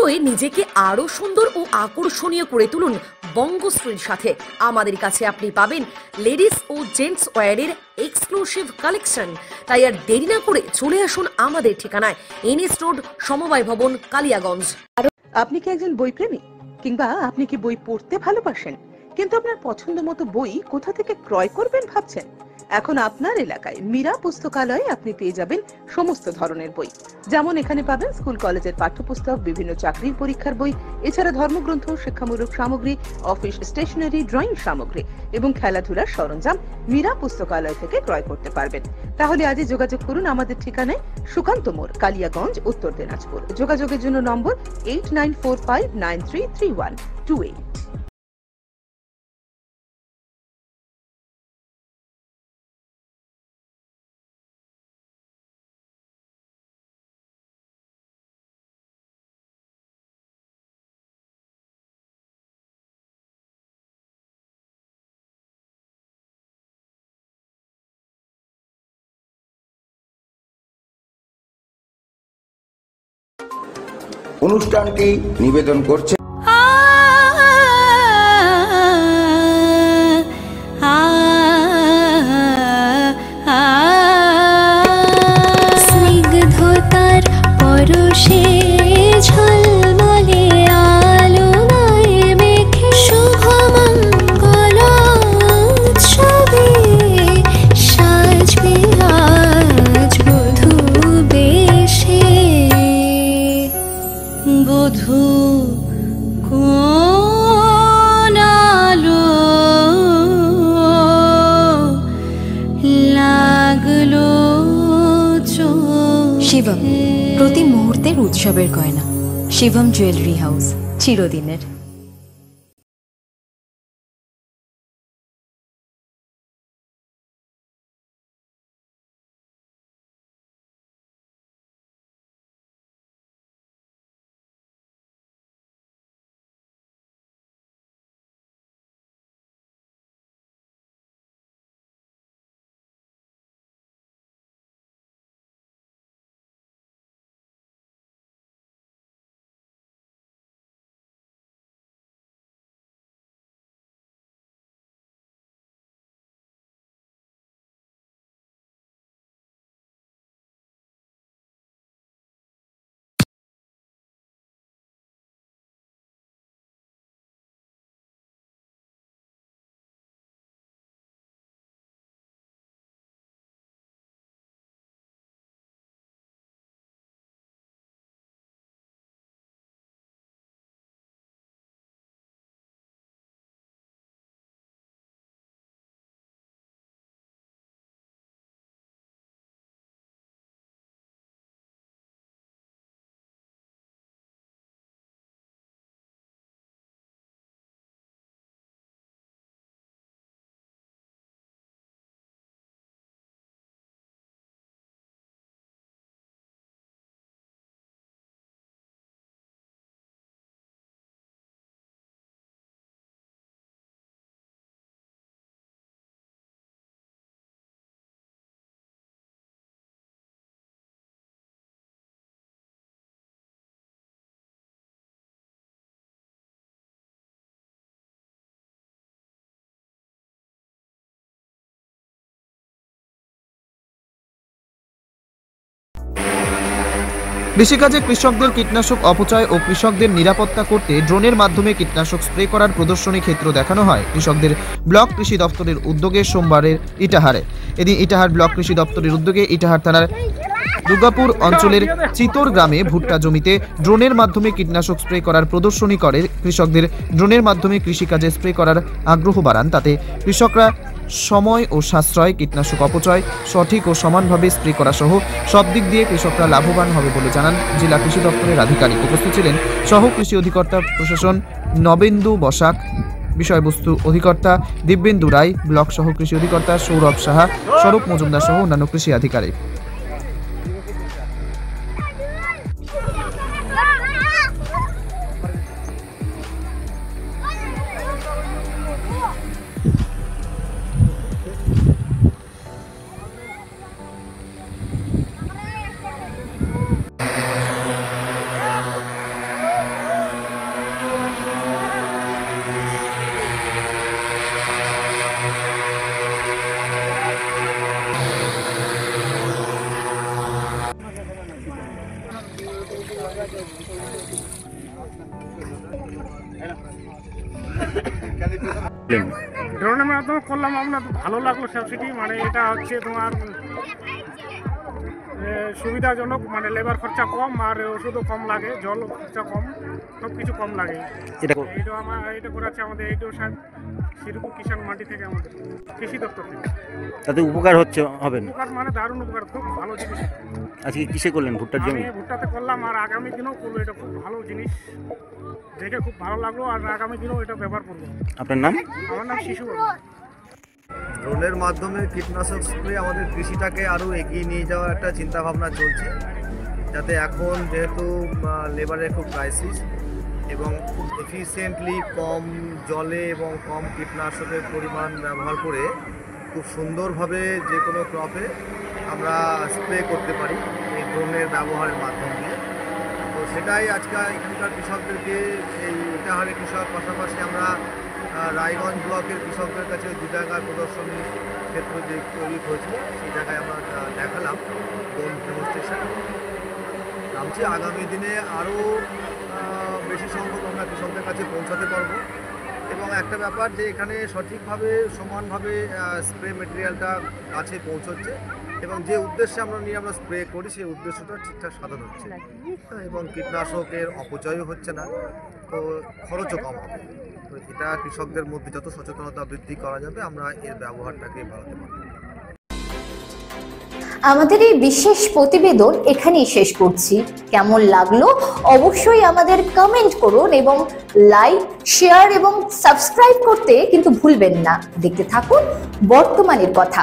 পুজোয় নিজেকে আরো সুন্দর ও আকর্ষণীয় করে তুলুন বঙ্গশ্রীর সাথে। আমাদের কাছে আপনি পাবেন লেডিস ও জেন্টস ওয়্যারের এক্সক্লুসিভ কালেকশন। তাই আর দেরি না করে চলে আসুন আমাদের ঠিকানায়, এনএস রোড, সমবায় ভবন, কালিয়াগঞ্জ। আপনি কি একজন বই প্রেমী, কিংবা আপনি কি বই পড়তে ভালোবাসেন কিন্তু আপনার পছন্দ মতো বই কোথা থেকে ক্রয় করবেন ভাবছেন? এখন আপনার এলাকায় মীরা পুস্তকালয়ে আপনি পেয়ে যাবেন সমস্ত ধরনের বই। যেমন এখানে পাবেন স্কুল কলেজের পাঠ্যপুস্তক, বিভিন্ন চাকরির পরীক্ষার বই, এছাড়া ধর্মগ্রন্থ, শিক্ষামূলক সামগ্রী, অফিস স্টেশনারি, ড্রয়িং সামগ্রী এবং খেলাধুলার সরঞ্জাম মীরা পুস্তকালয় থেকে ক্রয় করতে পারবেন। তাহলে আজই যোগাযোগ করুন আমাদের ঠিকানায়, সুকান্ত মোড়, কালিয়াগঞ্জ, উত্তর দিনাজপুর। যোগাযোগের জন্য নম্বর 8945933128। অনুষ্ঠানটি নিবেদন করছে স্নিগ্ধতার পরশে ঝলমলে আলোয় মেখে শুভমঙ্গল উৎসবে সাজবে আজ বধূ বেশে। বধূ কোন আলো লাগলো শিবম, প্রতি মুহূর্তের উৎসবের গয়না। শিবম জুয়েলারি হাউস, চিরদিনের। কৃষিকাজে কৃষকদের কীটনাশক অপচয় ও কৃষকদের নিরাপত্তা করতে ড্রোনের মাধ্যমে কীটনাশক স্প্রে করার প্রদর্শনী ক্ষেত্র দেখানো হয় কৃষকদের ব্লক কৃষি দপ্তরের উদ্যোগে সোমবারের ইটাহারে। এদিন ইটাহার ব্লক কৃষি দপ্তরের উদ্যোগে ইটাহার থানার দুর্গাপুর অঞ্চলের চিতর গ্রামে ভুট্টা জমিতে ড্রোনের মাধ্যমে কীটনাশক স্প্রে করার প্রদর্শনী করে কৃষকদের ড্রোনের মাধ্যমে কৃষিকাজে স্প্রে করার আগ্রহ বাড়ান। তাতে কৃষকরা সময় ও সাশ্রয়, কীটনাশক অপচয় সঠিক ও সমানভাবে স্প্রে করা সহ সব দিক দিয়ে কৃষকরা লাভবান হবে বলে জানান জেলা কৃষি দপ্তরের আধিকারিক। উপস্থিত ছিলেন সহ কৃষি অধিকর্তা প্রশাসন নবেন্দু বসাক, বিষয়বস্তু অধিকর্তা দিব্যেন্দু রায়, ব্লক সহ কৃষি অধিকর্তা সৌরভ সাহা, স্বরূপ মজুমদার সহ অন্যান্য কৃষি আধিকারিক। ড্রোনের মাধ্যমে করলাম, আপনার ভালো লাগলো সাবসিডি। মানে এটা হচ্ছে তোমার সুবিধাজনক, মানে লেবার খরচা কম আর ওষুধও কম লাগে, জল খরচা কম, সব কিছু কম লাগে। এটা করাচ্ছে আমাদের এইটাও সাহেব শ্রীরূপ কিষাণ মান্ডি থেকে, আমাদের কৃষি দপ্তর থেকে। তাতে উপকার হবে না? উপকার মানে দারুণ উপকার, খুব ভালো জিনিস। আজকে কিসে করলেন? ভুট্টার জমি? ভুট্টাতে করলাম, আর আগামী দিনেও করবো। এটা খুব ভালো জিনিস, দেখে খুব ভালো লাগলো, আর আগামী দিনেও এটা ব্যবহার করবো। আপনার নাম? আমার নাম শিশু। ড্রোনের মাধ্যমে কীটনাশক স্প্রে আমাদের কৃষিটাকে আরও এগিয়ে নিয়ে যাওয়ার একটা চিন্তাভাবনা চলছে, যাতে এখন যেহেতু লেবারের খুব ক্রাইসিস এবং খুব এফিসিয়েন্টলি কম জলে এবং কম কীটনাশকের পরিমাণ ব্যবহার করে খুব সুন্দরভাবে যে কোনো ক্রপে আমরা স্প্রে করতে পারি এই ড্রোনের ব্যবহারের মাধ্যম দিয়ে। তো সেটাই আজকে এখানকার কৃষকদেরকে, এই ইটাহারের কৃষক, পাশাপাশি আমরা রায়গঞ্জ ব্লকের কৃষকদের কাছে 2 জায়গার প্রদর্শনী ক্ষেত্র যে তৈরি হয়েছিল সেই জায়গায় আমরা দেখালাম ড্রোন ডেমনস্ট্রেশন। ভাবছি আগামী দিনে আরও বেশি সংখ্যক আমরা কৃষকদের কাছে পৌঁছাতে পারবো। এবং একটা ব্যাপার যে এখানে সঠিকভাবে সমানভাবে স্প্রে মেটেরিয়ালটা কাছে পৌঁছচ্ছে এবং যে উদ্দেশ্যে আমরা স্প্রে করি সেই উদ্দেশ্যটা ঠিকঠাক সাধন হচ্ছে এবং কীটনাশকের অপচয়ও হচ্ছে না, তো খরচও কম হবে। তো এটা কৃষকদের মধ্যে যত সচেতনতা বৃদ্ধি করা যাবে আমরা এর ব্যবহারটাকে বাড়াতে পারব। আমাদের এই বিশেষ প্রতিবেদন এখানেই শেষ করছি। কেমন লাগলো অবশ্যই আমাদের কমেন্ট করুন এবং লাইক, শেয়ার এবং সাবস্ক্রাইব করতে কিন্তু ভুলবেন না। দেখতে থাকুন বর্তমানের কথা।